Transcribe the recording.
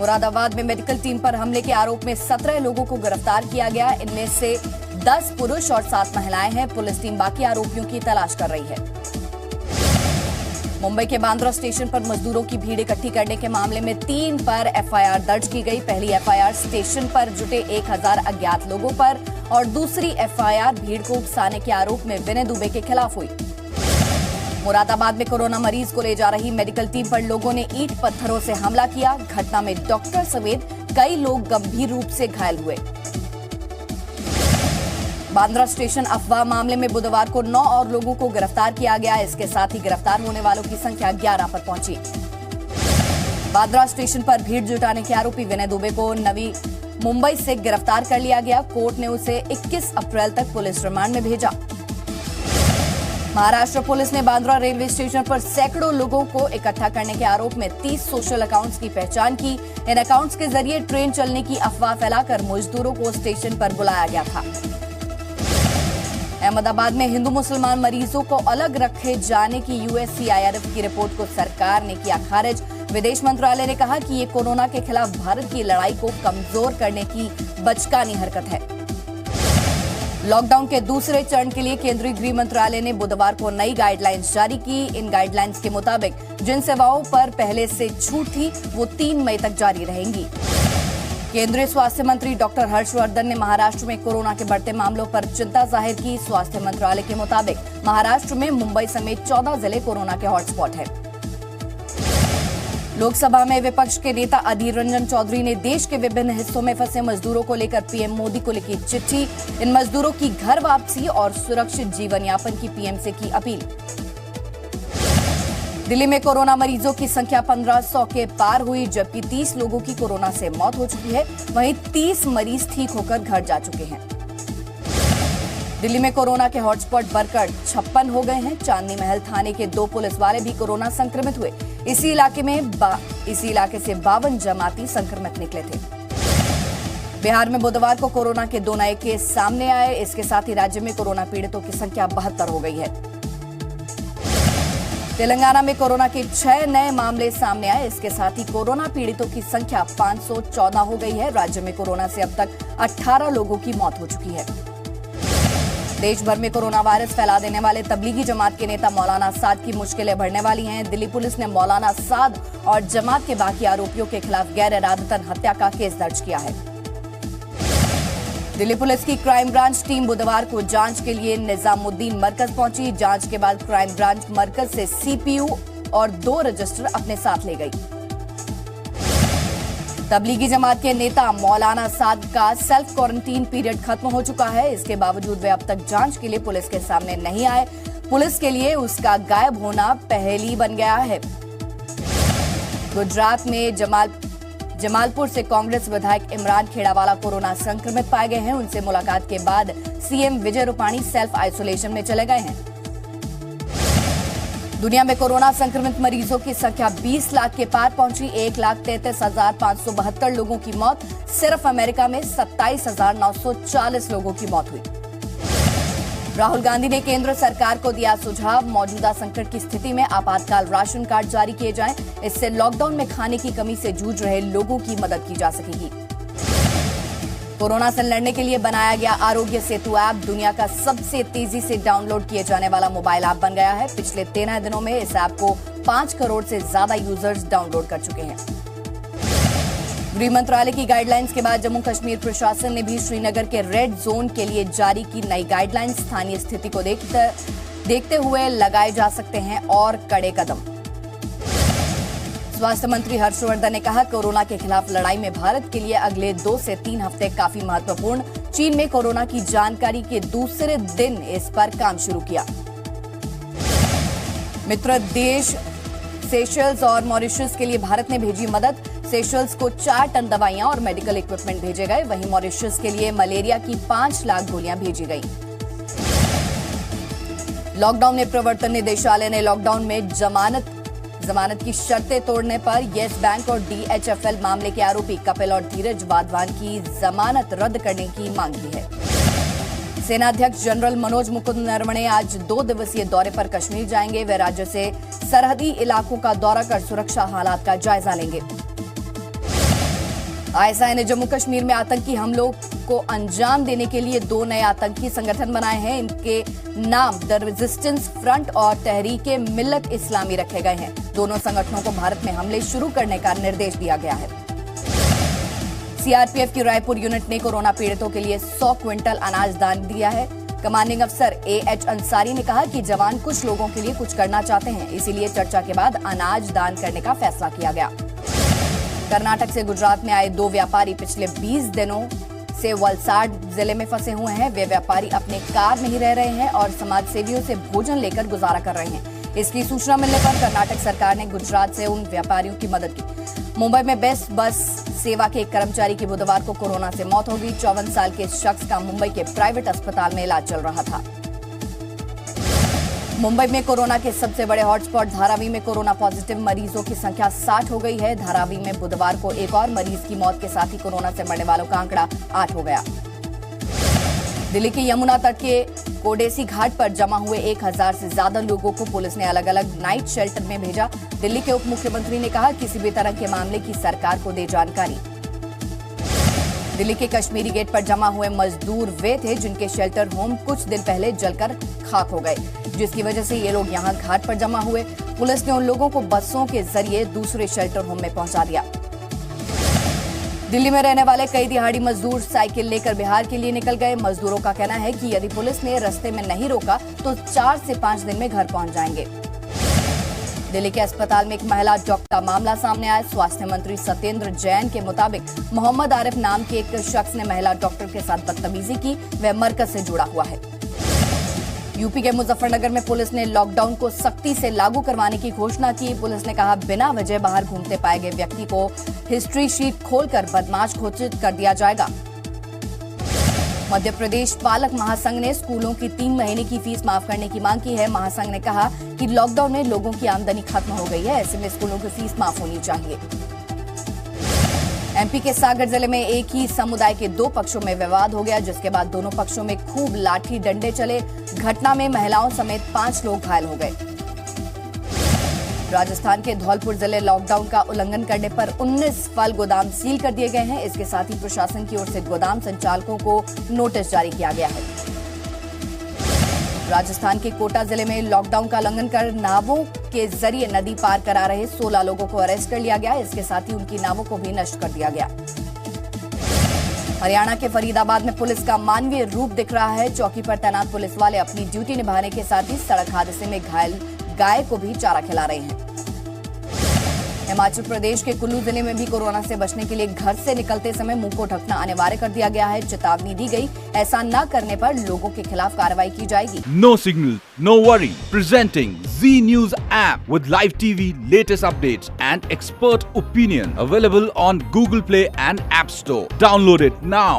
मुरादाबाद में medical team पर हमले के आरोप में 17 लोगों को गिरफ्तार किया गया। इनमें से 10 पुरुष और 7 महिलाएं हैं। पुलिस टीम बाकी आरोपियों की तलाश कर रही है। मुंबई के बांद्रा स्टेशन पर मजदूरों की भीड़ इकट्ठी करने के मामले में 3 पर एफआईआर दर्ज की गई। पहली एफआईआर स्टेशन पर जुटे 1000 अज्ञात लोगों पर और दूसरी एफआईआर भीड़ को उकसाने के आरोप में विनय दुबे के खिलाफ हुई। मुरादाबाद में कोरोना मरीज को ले जा रही मेडिकल टीम पर लोगों ने ईंट पत्थरों से हमला किया। घटना में डॉक्टर समेत कई लोग गंभीर रूप से घायल हुए। बांद्रा स्टेशन अफवाह मामले में बुधवार को 9 और लोगों को गिरफ्तार किया गया। इसके साथ ही गिरफ्तार होने वालों की संख्या 11 पर पहुंची। बांद्रा स्टेशन पर भीड़ जुटाने के आरोपी विनय दुबे को नवी मुंबई से गिरफ्तार कर लिया गया। कोर्ट ने उसे 21 अप्रैल तक पुलिस रिमांड में भेजा। महाराष्ट्र पुलिस ने बांद्रा रेलवे स्टेशन पर सैकड़ों लोगों को इकट्ठा करने के आरोप में 30 सोशल अकाउंट्स की पहचान की। इन अकाउंट्स के जरिए ट्रेन चलने की अफवाह फैलाकर मजदूरों को स्टेशन पर बुलाया गया था। अहमदाबाद में हिंदू मुसलमान मरीजों को अलग रखे जाने की यूएससीआईआरएफ की रिपोर्ट को सरकार ने किया खारिज। विदेश मंत्रालय ने कहा कि ये कोरोना के खिलाफ भारत की लड़ाई को कमजोर करने की बचकानी हरकत है। लॉकडाउन के दूसरे चरण के लिए केंद्रीय गृह मंत्रालय ने बुधवार को नई गाइडलाइंस जारी की। इन गाइडलाइंस के मुताबिक जिन सेवाओं पर पहले से छूट थी वो 3 मई तक जारी रहेंगी। केंद्रीय स्वास्थ्य मंत्री डॉक्टर हर्षवर्धन ने महाराष्ट्र में कोरोना के बढ़ते मामलों पर चिंता जाहिर की। स्वास्थ्य मंत्रालय के मुताबिक महाराष्ट्र में मुंबई समेत 14 जिले कोरोना के हॉटस्पॉट हैं। लोकसभा में विपक्ष के नेता अधीर रंजन चौधरी ने देश के विभिन्न हिस्सों में फंसे मजदूरों को लेकर पीएम मोदी को लिखी चिट्ठी। इन मजदूरों की घर वापसी और सुरक्षित जीवन यापन की पीएम से की अपील। दिल्ली में कोरोना मरीजों की संख्या 1500 के पार हुई, जबकि 30 लोगों की कोरोना से मौत हो चुकी है। वहीं 30 मरीज ठीक होकर घर जा चुके हैं। दिल्ली में कोरोना के हॉटस्पॉट बढ़कर 56 हो गए हैं। चांदनी महल थाने के 2 पुलिस वाले भी कोरोना संक्रमित हुए। इसी इलाके से 52 जमाती संक्रमित निकले थे। बिहार में बुधवार को कोरोना के 2 नए केस सामने आए। इसके साथ ही राज्य में कोरोना पीड़ितों की संख्या 72 हो गई है। तेलंगाना में कोरोना के 6 नए मामले सामने आए। इसके साथ ही कोरोना पीड़ितों की संख्या 514 हो गई है। राज्य में कोरोना से अब तक 18 लोगों की मौत हो चुकी है। देश भर में कोरोना वायरस फैला देने वाले तबलीगी जमात के नेता मौलाना साद की मुश्किलें बढ़ने वाली हैं। दिल्ली पुलिस ने मौलाना साद और जमात के बाकी आरोपियों के खिलाफ गैर इरादतन हत्या का केस दर्ज किया है। दिल्ली पुलिस की क्राइम ब्रांच टीम बुधवार को जांच के लिए निजामुद्दीन मरकज पहुंची। जांच के बाद क्राइम ब्रांच मरकज से सीपीयू और 2 रजिस्टर अपने साथ ले गई। तबलीगी जमात के नेता मौलाना साद का सेल्फ क्वारंटीन पीरियड खत्म हो चुका है। इसके बावजूद वे अब तक जांच के लिए पुलिस के सामने नहीं आए। पुलिस के लिए उसका गायब होना पहेली बन गया है। गुजरात में जमालपुर से कांग्रेस विधायक इमरान खेड़ावाला कोरोना संक्रमित पाए गए हैं। उनसे मुलाकात के बाद CM Vijay Rupani self isolation में चले गए हैं। दुनिया में कोरोना संक्रमित मरीजों की संख्या 20 लाख के पार पहुंची। 1,33,572 लोगों की मौत। सिर्फ अमेरिका में 27,940 लोगों की मौत हुई। राहुल गांधी ने केंद्र सरकार को दिया सुझाव। मौजूदा संकट की स्थिति में आपातकाल राशन कार्ड जारी किए जाएं। इससे लॉकडाउन में खाने की कमी से जूझ रहे लोगों की मदद की जा सकेगी। कोरोना से लड़ने के लिए बनाया गया आरोग्य सेतु ऐप दुनिया का सबसे तेजी से डाउनलोड किए जाने वाला मोबाइल ऐप बन गया है। पिछले 13 दिनों में इस ऐप को 5 करोड़ से ज्यादा यूजर्स डाउनलोड कर चुके हैं। गृह मंत्रालय की गाइडलाइंस के बाद जम्मू कश्मीर प्रशासन ने भी श्रीनगर के रेड जोन के लिए जारी की नई गाइडलाइंस। स्थानीय स्थिति को देखते हुए लगाए जा सकते हैं और कड़े कदम। स्वास्थ्य मंत्री हर्षवर्धन ने कहा, कोरोना के खिलाफ लड़ाई में भारत के लिए अगले 2 से 3 हफ्ते काफी महत्वपूर्ण। चीन में कोरोना की जानकारी के दूसरे दिन इस पर काम शुरू किया। मित्र देश सेशल्स और मॉरिशस के लिए भारत ने भेजी मदद। सेशल्स को 4 टन दवाइयां और मेडिकल इक्विपमेंट भेजे गए। वहीं मॉरिशस के लिए मलेरिया की 5 लाख गोलियां भेजी गई। लॉकडाउन में प्रवर्तन निदेशालय ने लॉकडाउन में जमानत की शर्तें तोड़ने पर येस बैंक और डीएचएफएल मामले के आरोपी कपिल और धीरज वाधवान की जमानत रद्द करने की मांग की है। सेना अध्यक्ष जनरल मनोज मुकुंद नरवणे आज 2 दिवसीय दौरे पर कश्मीर जाएंगे। वे राज्य से सरहदी इलाकों का दौरा कर सुरक्षा हालात का जायजा लेंगे। आईएसआई ने जम्मू कश्मीर में आतंकी हमलों को अंजाम देने के लिए 2 नए आतंकी संगठन बनाए हैं। इनके नाम द रेजिस्टेंस फ्रंट और तहरीके मिल्लत इस्लामी रखे गए हैं। दोनों संगठनों को भारत में हमले शुरू करने का निर्देश दिया गया है। सीआरपीएफ की रायपुर यूनिट ने कोरोना पीड़ितों के लिए 100 क्विंटल अनाज दान दिया है। कमांडिंग अफसर एएच अंसारी ने कहा कि जवान कुछ लोगों के लिए कुछ करना चाहते हैं, इसीलिए चर्चा के बाद अनाज दान करने का फैसला किया गया। कर्नाटक से गुजरात में आए 2 व्यापारी पिछले 20 दिनों से वलसाड जिले में फंसे हुए हैं। वे व्यापारी अपने कार में ही रह रहे हैं और समाज सेवियों से भोजन लेकर गुजारा कर रहे हैं। इसकी सूचना मिलने पर कर्नाटक सरकार ने गुजरात से उन व्यापारियों की मदद की। मुंबई में बेस्ट बस सेवा के एक कर्मचारी की बुधवार को कोरोना से मौत हो गई। 54 साल के शख्स का मुंबई के प्राइवेट अस्पताल में इलाज चल रहा था। मुंबई में कोरोना के सबसे बड़े हॉटस्पॉट धारावी में कोरोना पॉजिटिव मरीजों की संख्या 60 हो गई है। धारावी में बुधवार को एक और मरीज की मौत के साथ ही कोरोना से मरने वालों का आंकड़ा 8 हो गया। दिल्ली के यमुना तट के कोडेसी घाट पर जमा हुए 1000 से ज्यादा लोगों को पुलिस ने अलग अलग नाइट शेल्टर में भेजा। दिल्ली के उप मुख्यमंत्री ने कहा, किसी भी तरह के मामले की सरकार को दे जानकारी। दिल्ली के कश्मीरी गेट पर जमा हुए मजदूर वे थे जिनके शेल्टर होम कुछ दिन पहले जलकर खाक हो गए, जिसकी वजह से ये लोग यहां घाट पर जमा हुए। पुलिस ने उन लोगों को बसों के जरिए दूसरे शेल्टर होम में पहुंचा दिया। दिल्ली में रहने वाले कई दिहाड़ी मजदूर साइकिल लेकर बिहार के लिए निकल गए। मजदूरों का कहना है कि यदि पुलिस ने रास्ते में नहीं रोका तो 4 से 5 दिन में घर पहुंच जाएंगे। दिल्ली के अस्पताल में एक महिला डॉक्टर का मामला सामने आया। स्वास्थ्य मंत्री सत्येंद्र जैन के मुताबिक मोहम्मद आरिफ नाम के एक शख्स ने महिला डॉक्टर के साथ बदतमीजी की। वह मरकज से जुड़ा हुआ है। यूपी के मुजफ्फरनगर में पुलिस ने लॉकडाउन को सख्ती से लागू करवाने की घोषणा की। पुलिस ने कहा, बिना वजह बाहर घूमते पाए गए व्यक्ति को हिस्ट्री शीट खोलकर बदमाश घोषित कर दिया जाएगा। मध्य प्रदेश पालक महासंघ ने स्कूलों की 3 महीने की फीस माफ करने की मांग की है। महासंघ ने कहा कि लॉकडाउन में लोगों की आमदनी खत्म हो गई है, ऐसे में स्कूलों की फीस माफ होनी चाहिए। एमपी के सागर जिले में एक ही समुदाय के 2 पक्षों में विवाद हो गया, जिसके बाद दोनों पक्षों में खूब लाठी डंडे चले। घटना में महिलाओं समेत 5 लोग घायल हो गए। राजस्थान के धौलपुर जिले लॉकडाउन का उल्लंघन करने पर 19 फल गोदाम सील कर दिए गए हैं। इसके साथ ही प्रशासन की ओर से गोदाम संचालकों को नोटिस जारी किया गया है। राजस्थान के कोटा जिले में लॉकडाउन का उल्लंघन कर नावों के जरिए नदी पार करा रहे 16 लोगों को अरेस्ट कर लिया गया। इसके साथ ही उनकी नावों को भी नष्ट कर दिया गया। हरियाणा के फरीदाबाद में पुलिस का मानवीय रूप दिख रहा है। चौकी पर तैनात पुलिस वाले अपनी ड्यूटी निभाने के साथ ही सड़क हादसे में घायल गाय को भी चारा खिला रहे हैं। हिमाचल प्रदेश के कुल्लू जिले में भी कोरोना से बचने के लिए घर से निकलते समय मुंह को ढकना अनिवार्य कर दिया गया है। चेतावनी दी गई, ऐसा न करने पर लोगों के खिलाफ कार्रवाई की जाएगी। No signal, no worry. Presenting Z News app with live TV, latest updates and expert opinion. Available on Google Play and App Store. Download it now.